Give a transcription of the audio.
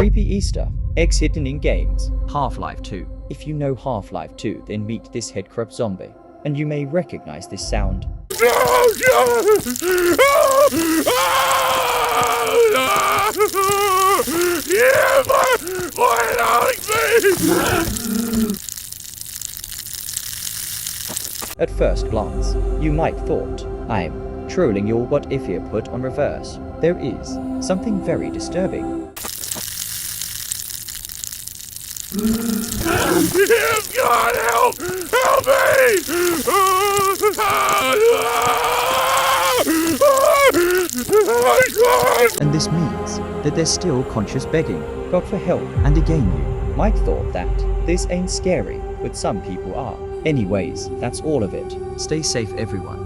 Creepy Easter eggs hidden in games. Half-Life 2. If you know Half-Life 2, then meet this headcrab zombie, and you may recognize this sound. At first glance, you might thought, I'm trolling your what if here put on reverse. There is something very disturbing. God, help! Help me! And this means that they're still conscious begging. God for help. And again you Might thought that this ain't scary, but some people are. Anyways, that's all of it. stay safe everyone.